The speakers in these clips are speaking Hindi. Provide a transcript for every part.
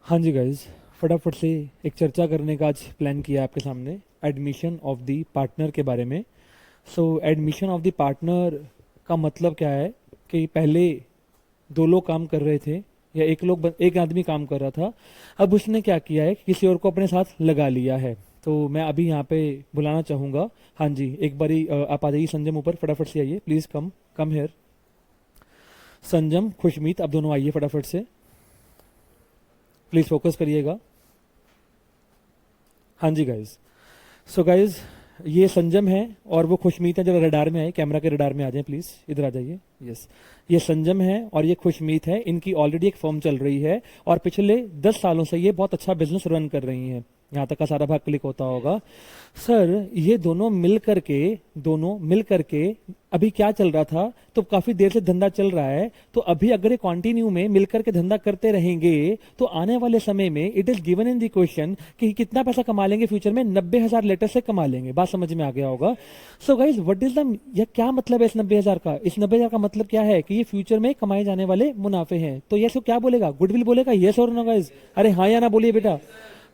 हाँ जी गाइज, फटाफट से एक चर्चा करने का आज प्लान किया आपके सामने एडमिशन ऑफ द पार्टनर के बारे में। सो एडमिशन ऑफ द पार्टनर का मतलब क्या है कि पहले दो लोग काम कर रहे थे या एक आदमी काम कर रहा था। अब उसने क्या किया है, किसी और को अपने साथ लगा लिया है। तो मैं अभी यहाँ पे बुलाना चाहूँगा। हाँ जी, एक बारी आप आ जाइए संजम ऊपर, फटाफट से आइए प्लीज़। Come come here. संजम, खुशमीत, आप दोनों आइए फटाफट से, प्लीज़ फोकस करिएगा। हाँ जी गाइज। सो गाइज, ये संजम है और वो खुशमीत है। जरा रडार में आए, कैमरा के रडार में आ जाए प्लीज, इधर आ जाइए। यस, ये संजम है और ये खुशमीत है। इनकी ऑलरेडी एक फर्म चल रही है और पिछले 10 सालों से ये बहुत अच्छा बिजनेस रन कर रही हैं। यहाँ तक का सारा भाग क्लिक होता होगा। सर, ये दोनों मिल करके अभी क्या चल रहा था, तो काफी देर से धंधा चल रहा है। तो अभी अगर ये कंटिन्यू में मिलकर के धंधा करते रहेंगे तो आने वाले समय में it is given in the question कि कितना पैसा कमा लेंगे फ्यूचर में। 90,000 लेटर से कमा लेंगे। बात समझ में आ गया होगा। So guys, what is the, यह क्या मतलब है इस 90,000 का? इस 90,000 का मतलब क्या है कि ये फ्यूचर में कमाए जाने वाले मुनाफे हैं। तो ये क्या बोलेगा? गुडविल बोलेगा, यस और नो गाइज? अरे हाँ या ना बोलिए बेटा।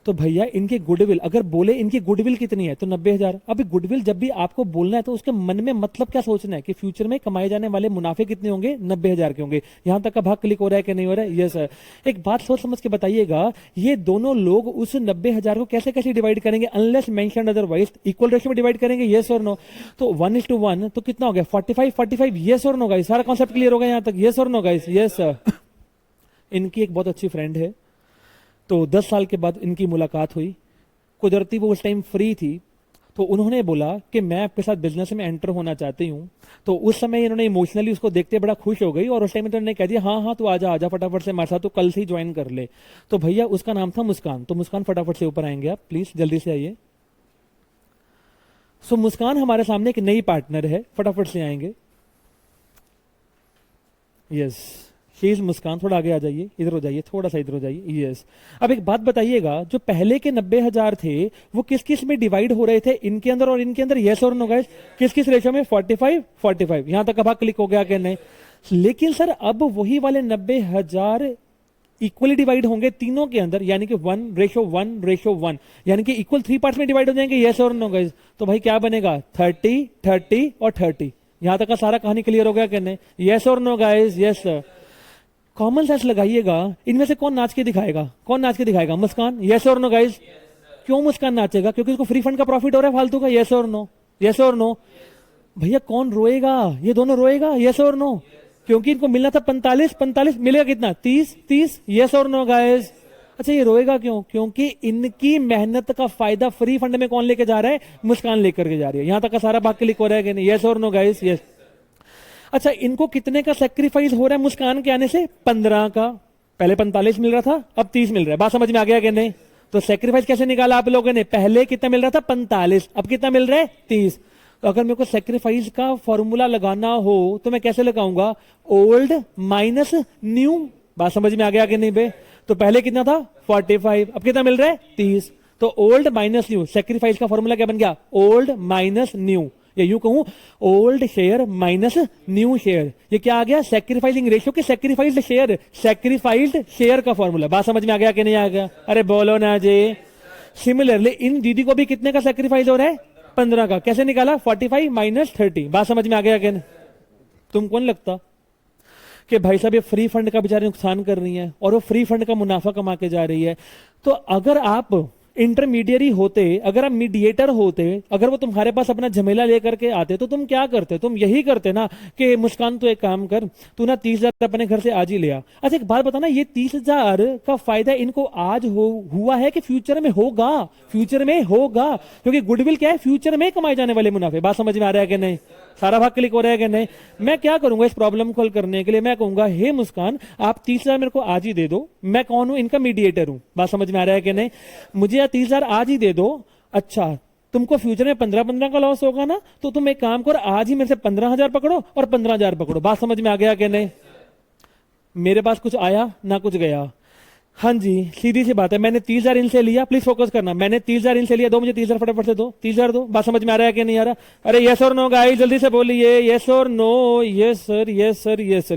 तो भैया इनकी गुडविल अगर बोले, इनकी गुडविल कितनी है तो 90,000। अभी गुडविल जब भी आपको बोलना है तो उसके मन में मतलब क्या सोचना है कि फ्यूचर में कमाए जाने वाले मुनाफे कितने होंगे? 90,000 के होंगे। यहां तक का भाग क्लिक हो रहा है कि नहीं हो रहा है? Yes sir. एक बात सोच समझ के बताइएगा, ये दोनों लोग उस 90,000 को कैसे कैसे डिवाइड करेंगे? Unless mention otherwise equal ratio में डिवाइड करेंगे, यस और नो? तो 1:1 तो कितना हो गया? 45, यस और नो गाइस? सारा कॉन्सेप्ट क्लियर होगा यहां तक? Yes or no guys? Yes sir. इनकी एक बहुत अच्छी फ्रेंड है, तो 10 साल के बाद इनकी मुलाकात हुई। कुदरती वो उस टाइम फ्री थी, तो उन्होंने बोला कि मैं आपके साथ बिजनेस में एंटर होना चाहती हूँ। तो उस समय इन्होंने इमोशनली उसको देखते बड़ा खुश हो गई और उस टाइम इन्होंने कह दिया हाँ हाँ तू आजा आजा फटाफट से हमारे साथ, तो कल से ही ज्वाइन कर ले। तो भैया उसका नाम था मुस्कान। तो मुस्कान फटाफट से ऊपर आएंगे आप प्लीज, जल्दी से आइए। सो मुस्कान हमारे सामने एक नई पार्टनर है, फटाफट से आएंगे। यस, शीज मुस्कान, थोड़ा आगे आ जाइए, इधर हो जाइए, थोड़ा सा इधर हो जाइए। यस। अब एक बात बताइएगा, जो पहले के 90,000 थे वो किस किस में डिवाइड हो रहे थे, इनके अंदर और इनके अंदर? Yes or no guys? किस किस रेशियो में? 45। यहां तक भाग क्लिक हो गया कि नहीं? लेकिन सर अब वही वाले 90,000 इक्वली डिवाइड होंगे तीनों के अंदर, यानी कि 1:1:1, यानी कि इक्वल 3 पार्ट्स में डिवाइड हो जाएंगे, यस और नो गाइस? तो भाई क्या बनेगा? 30, 30 और 30। यहां तक का सारा कहानी क्लियर हो गया कि नहीं? Yes or no guys? Yes sir. Common sense लगाइएगा, इनमें से कौन नाच के दिखाएगा? कौन नाच के दिखाएगा? मुस्कान? Yes or no guys? क्यों मुस्कान नाचेगा? क्योंकि उसको फ्री फंड का प्रॉफिट हो रहा है फालतू का। Yes or no? Yes or no? भैया कौन रोएगा? ये दोनों रोएगा, यस और नो? क्योंकि इनको मिलना था 45, मिलेगा कितना? 30। Yes or no guys? अच्छा, ये रोएगा क्यों? क्योंकि इनकी मेहनत का फायदा फ्री फंड में कौन लेके जा रहा है? मुस्कान लेकर के जा रही है। यहां तक का सारा बात क्लिक हो रहा है कि नहीं? Yes or no guys? Yes. अच्छा, इनको कितने का सेक्रीफाइस हो रहा है मुस्कान के आने से? 15 का। पहले 45 मिल रहा था, अब 30 मिल रहा है। बात समझ में आ गया कि नहीं? तो सेक्रीफाइस कैसे निकाला आप लोगों ने? पहले कितना मिल रहा था? 45, अब कितना मिल रहा है? 30। तो अगर मेरे को सेक्रीफाइस का फॉर्मूला लगाना हो तो मैं कैसे लगाऊंगा? Old minus new. बात समझ में आ गया कि नहीं बे? तो पहले कितना था? 45, अब कितना मिल रहा है? 30। तो ओल्ड माइनस न्यू, सेक्रीफाइस का फॉर्मूला क्या बन गया? ओल्ड माइनस न्यू, या यूं कहूं old share minus new share. ये क्या आ गया? सेक्रीफाइसिंग रेशियो के सेक्रीफाइस्ड शेयर, सेक्रीफाइस्ड शेयर का फॉर्मूला। बात समझ में आ गया कि नहीं आ गया? अरे बोलो ना जी। सिमिलरली इन दीदी को भी कितने का सेक्रीफाइस हो रहा है? 15 का। कैसे निकाला? 45 माइनस 30। बात समझ में आ गया कि नहीं? तुम कौन लगता कि भाई साहब ये फ्री फंड का बेचारे नुकसान कर रही है और वो फ्री फंड का मुनाफा कमा के जा रही है? तो अगर आप इंटरमीडियरी होते, अगर आप मीडिएटर होते, अगर वो तुम्हारे पास अपना झमेला लेकर के आते तो तुम क्या करते? तुम यही करते ना कि मुस्कान तू एक काम कर, तू ना 30,000 अपने घर से आज ही ले आ। अच्छा एक बात बताना, ये 30,000 का फायदा इनको आज हुआ है कि फ्यूचर में होगा? फ्यूचर में होगा, क्योंकि गुडविल क्या है? फ्यूचर में कमाए जाने वाले मुनाफे। बात समझ में आ रहा है कि नहीं? सारा भाग क्लिक हो रहा है कि नहीं? मैं क्या करूंगा इस प्रॉब्लम को हल करने के लिए? मैं कहूंगा हे मुस्कान, आप 30,000 मेरे को आज ही दे दो। मैं कौन हूं? इनका मीडिएटर हूं। बात समझ में आ रहा है कि नहीं? मुझे 30,000 आज ही दे दो। अच्छा, तुमको फ्यूचर में 15 का लॉस होगा ना, तो तुम एक काम करो, आज ही मेरे से 15,000 पकड़ो और 15,000 पकड़ो। बात समझ में आ गया कि नहीं? मेरे पास कुछ आया ना कुछ गया। हाँ जी, सीधी सी बात है, मैंने 30,000 इनसे लिया, प्लीज फोकस करना, मैंने 30,000 इनसे लिया, दो मुझे 30,000 फटाफट से दो, 30,000 दो। बात समझ में आ रहा है कि नहीं आ रहा? अरे यस और नो गाइस, जल्दी से बोलिए, yes or no. Yes sir, yes sir, yes sir,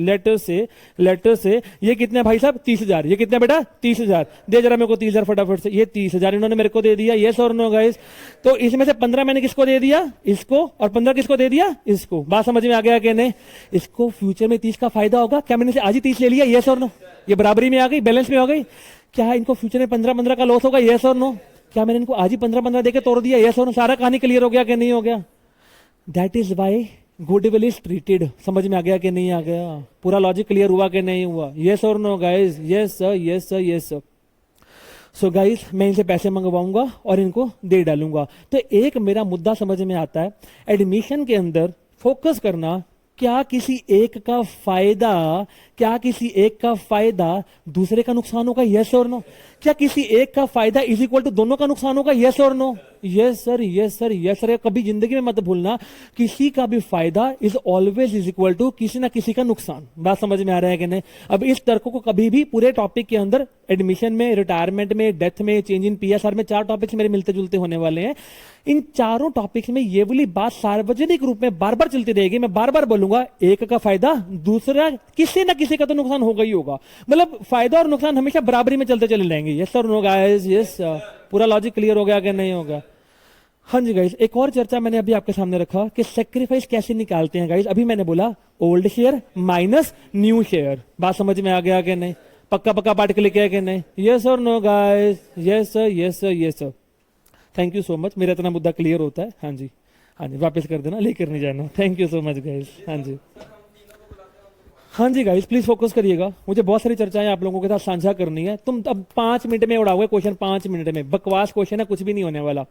letter से ये कितने भाई साहब? 30,000। ये कितने बेटा? 30,000। दे जरा मेरे को 30,000 फटाफट से। ये 30,000 इन्होंने मेरे को दे दिया, यस और नो गाइस। तो इसमें से 15 मैंने किसको दे दिया? इसको। और 15 किसको दे दिया? इसको। बात समझ में आ गया कि नहीं? इसको फ्यूचर में 30 का फायदा होगा क्या? मैंने से आज ही 30 ले लिया, यस और नो? ये बराबरी में आ गई, बैलेंस में हो गई। क्या इनको फ्यूचर में 15-15 का लॉस होगा, यस और नो? क्या मैंने इनको आज ही 15-15 देके तोड़ दिया, यस और नो? सारा कहानी क्लियर हो गया कि नहीं हो गया? That is why goodwill is treated. समझ में आ गया कि नहीं आ गया? पूरा लॉजिक क्लियर हुआ कि नहीं हुआ? Yes or no guys? Yes sir, yes sir, yes sir. So guys, मैं इनसे पैसे मंगवाऊंगा और इनको दे डालूंगा। तो एक मेरा मुद्दा समझ में आता है, एडमिशन के अंदर फोकस करना, क्या किसी एक का फायदा, क्या किसी एक का फायदा दूसरे का नुकसान होगा, यस और नो? क्या किसी एक का फायदा इज इक्वल टू दोनों का नुकसान होगा, yes or no? Yes sir, yes sir, yes sir. कभी जिंदगी में मत भूलना, किसी का भी फायदा is always is equal to किसी ना किसी का नुकसान। बात समझ में आ रहा है कि नहीं? अब इस तर्क को कभी भी पूरे टॉपिक के अंदर, एडमिशन में, रिटायरमेंट में, डेथ में, चेंज इन पीएसआर में, 4 टॉपिक्स मेरे मिलते जुलते होने वाले हैं। इन चारों टॉपिक्स में ये वाली बात सार्वजनिक रूप में बार बार चलती रहेगी। मैं बार बार बोलूंगा, एक का फायदा दूसरा किसी ना किसी का तो नुकसान होगा ही होगा। मतलब फायदा और नुकसान हमेशा बराबरी में चलते चले जाएंगे। Yes or no guys? Yes. पूरा लॉजिक क्लियर हो गया कि नहीं होगा? हाँ जी गाइस, एक और चर्चा मैंने अभी आपके सामने रखा कि सेक्रीफाइस कैसे निकालते हैं गाइस। अभी मैंने बोला old share minus new share. बात समझ में आ गया कि नहीं? पक्का पक्का पार्ट क्लिक है कि नहीं? Yes or no guys? Yes sir, yes sir, yes sir. Thank you so much, मेरा इतना मुद्दा क्लियर होता है। हाँ जी, हाँ जी, वापस कर देना, लेकर नहीं जाना। Thank you so much guys. हाँ जी, हाँ जी गाइस, प्लीज फोकस करिएगा, मुझे बहुत सारी चर्चाएं आप लोगों के साथ साझा करनी है। तुम अब 5 मिनट में उड़ाओगे क्वेश्चन, 5 मिनट में बकवास क्वेश्चन है, कुछ भी नहीं होने वाला।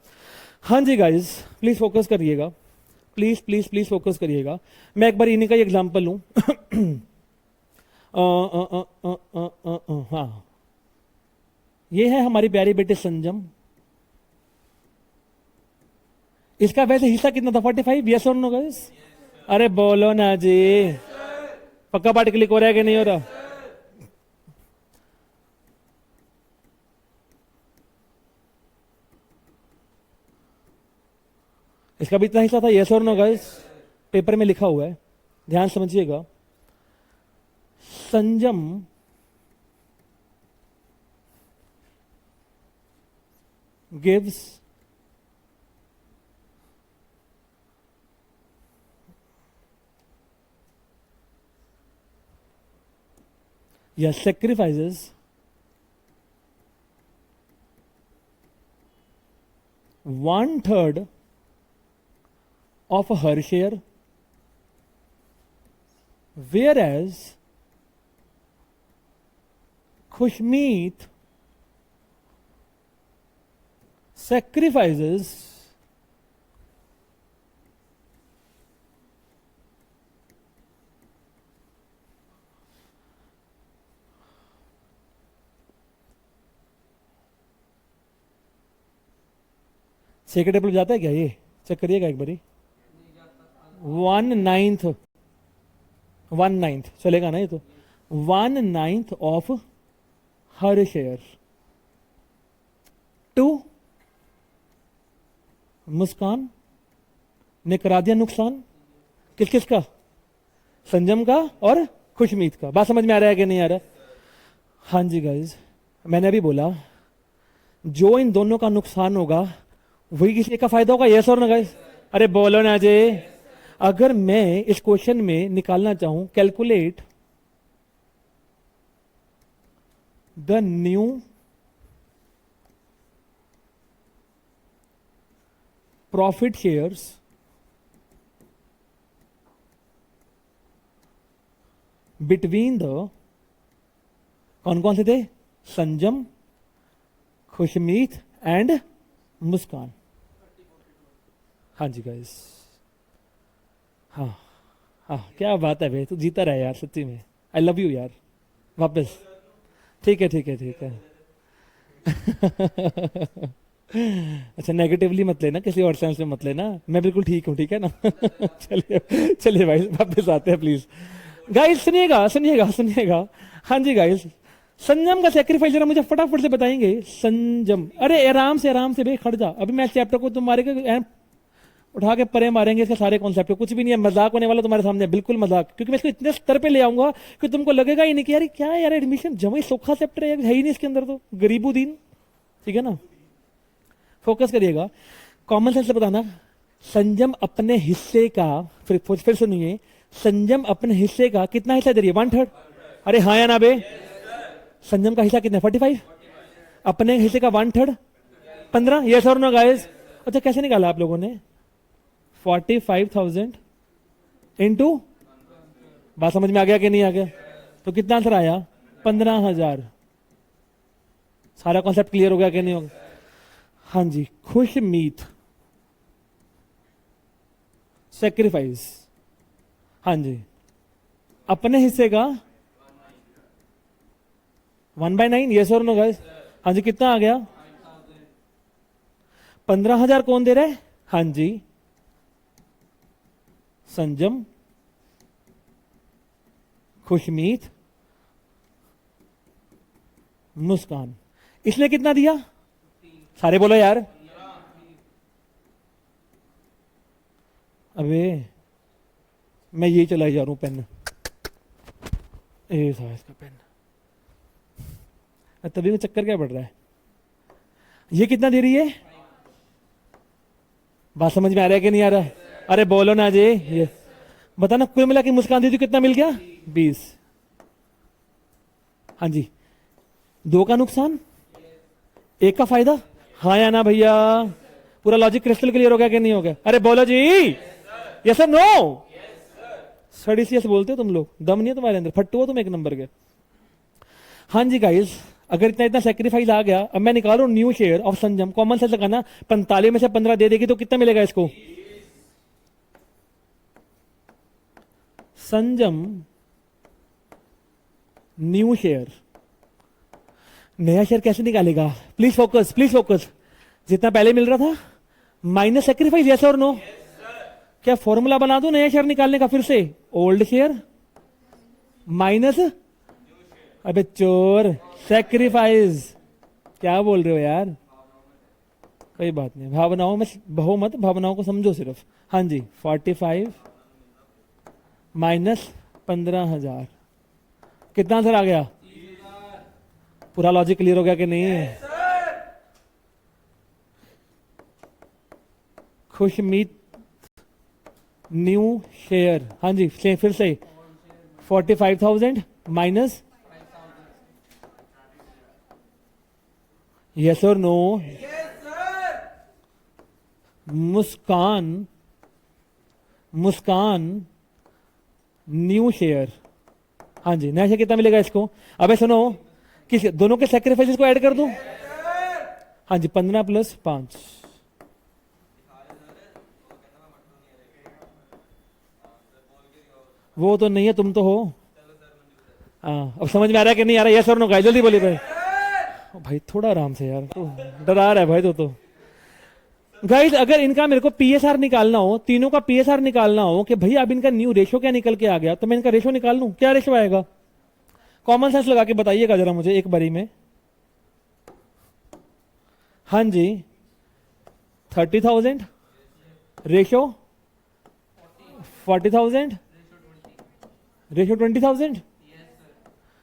हाँ जी गाइस, प्लीज फोकस करिएगा, प्लीज प्लीज प्लीज फोकस करिएगा। मैं एक बार इन्हीं का ही एग्जाम्पल लूं। हाँ, ये है हमारी प्यारी बेटी संजम। इसका वैसे हिस्सा कितना था? 45। Yes or no guys? अरे बोलो ना जी, पक्का पार्ट क्लिक हो रहा है कि नहीं हो रहा? इसका भी इतना हिस्सा था, yes or no guys? Paper में लिखा हुआ है, ध्यान समझिएगा। संजम गिव्स या sacrifices 1/3 of her share, whereas Khushmeet sacrifices second table जाता है क्या? ये चेक करिएगा एक बारी। 1/9, 1/9 चलेगा ना? ये तो 1/9 ऑफ हर शेयर टू मुस्कान ने करा दिया नुकसान। किस किस का? संजम का और खुशमीत का। बात समझ में आ रहा है कि नहीं आ रहा? हाँ जी गाइज, मैंने अभी बोला जो इन दोनों का नुकसान होगा वही किसी का फायदा होगा, यस और नो गाइज? अरे बोलो ना जी। अगर मैं इस क्वेश्चन में निकालना चाहूं, calculate the new profit shares between the, कौन कौन से थे? संजम, खुशमीत एंड मुस्कान। हाँ जी गाइस, हाँ हाँ, क्या बात है भाई, तू जीता रहा यार सच्ची में। आई लव यू यार। वापस ठीक है, ठीक है, ठीक है। अच्छा, नेगेटिवली मत लेना, किसी और सेंस में मत लेना, मैं बिल्कुल ठीक हूँ, ठीक है ना? चलिए चलिए भाई, वापस आते हैं प्लीज। गाइस सुनिएगा सुनिएगा सुनिएगा। हाँ जी गाइस, संयम का सेक्रीफाइस जरा मुझे फटाफट से बताएंगे। संयम, अरे आराम से भाई खड़ जा, अभी मैं चैप्टर को तुम मारेगा उठा के परे मारेंगे इसके सारे कॉन्सेप्ट, कुछ भी नहीं है, मजाक होने वाला तुम्हारे सामने, बिल्कुल मजाक, क्योंकि मैं इसको इतने स्तर पे ले आऊंगा कि तुमको लगेगा ही नहीं कि यार क्या है यार, एडमिशन जमा ही सोखा चैप्टर है ही नहीं इसके अंदर, तो गरीबुद्दीन, ठीक है ना। फोकस करिएगा, कॉमन सेंस से बताना। संयम अपने हिस्से का, फिर सुनिए, संयम अपने हिस्से का कितना हिस्सा दे रही है? 1/3। अरे हाँ या ना बे? संयम का हिस्सा कितना? 45। अपने हिस्से का 1/3 15। Yes or no guys? अच्छा कैसे निकाला आप लोगों ने? 45,000 इंटू, बात समझ में आ गया कि नहीं आ गया? तो कितना आंसर आया? 15,000। सारा कॉन्सेप्ट क्लियर हो गया कि नहीं होगा? हाँ जी, खुशमीत, सेक्रीफाइस, हाँ जी, अपने हिस्से का 1/9। Yes or no guys? हाँ जी, कितना आ गया? 15,000 कौन दे रहा है? हाँ जी, संयम, खुशमीत, मुस्कान। इसने कितना दिया? सारे बोलो यार। अबे मैं यही चलाई जा रहा हूं पेन, साइज का पेन, तभी में चक्कर क्या पड़ रहा है? ये कितना दे रही है? बात समझ में आ रहा है कि नहीं आ रहा? अरे बोलो ना जी, ये बताना। कुल मिला के मुस्कान दी थी, कितना मिल गया? 20। हाँ जी, 2 का नुकसान, 1 का फायदा, हाँ या ना भैया? पूरा लॉजिक क्रिस्टल क्लियर हो गया कि नहीं हो गया? अरे बोलो जी, यस और नो? सड़ी सी बोलते हो तुम लोग, दम नहीं है तुम्हारे अंदर, फट्टू हो तुम एक नंबर के। हाँ जी गाइस, अगर इतना इतना सेक्रीफाइस आ गया, अब मैं निकालू न्यू शेयर ऑफ संयम, कॉमन सेंस लगाना, 45 में से 15 दे देगी तो कितना मिलेगा इसको? संयम न्यू शेयर, नया शेयर कैसे निकालेगा? Please focus, please focus. जितना पहले मिल रहा था minus sacrifice, yes or no? क्या फॉर्मूला बना दो नया शेयर निकालने का फिर से? ओल्ड शेयर माइनस, अबे चोर, सेक्रीफाइस। क्या बोल रहे हो यार? कोई बात नहीं, भावनाओं में बहो मत, भावनाओं को समझो सिर्फ। हाँ जी, 45 माइनस 15,000, कितना आंसर आ गया? पूरा लॉजिक क्लियर हो गया कि नहीं? खुशमीत न्यू शेयर, हाँ जी, फिर से 45,000 minus, yes or no? Muskan, Muskan new share, हाँ जी, नया शेयर कितना मिलेगा इसको? अबे सुनो, किस दोनों के सेक्रीफाइसेस को ऐड कर दूं? हाँ जी, 15 + 5, वो तो नहीं है, तुम तो हो। हाँ, अब समझ में आ रहा है कि नहीं आ रहा? Yes or no guys? जल्दी बोलिए भाई। भाई थोड़ा आराम से यार, तो डरा रहा है भाई तो गाइस, अगर इनका मेरे को पीएसआर निकालना हो, तीनों का पीएसआर निकालना हो कि भाई अब इनका न्यू रेशो क्या निकल के आ गया, तो मैं इनका रेशो निकाल लूं, क्या रेशो आएगा? कॉमन सेंस लगा के बताइएगा जरा मुझे एक बारी में। हाँ जी, 30,000 रेशो 40,000 रेशो 20,000,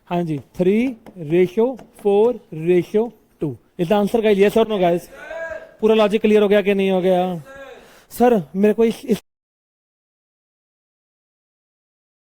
हाँ जी, 3:4:2 is answer guys, yes or no guys? पूरा लॉजिक क्लियर हो गया कि नहीं हो गया? सर मेरे को इस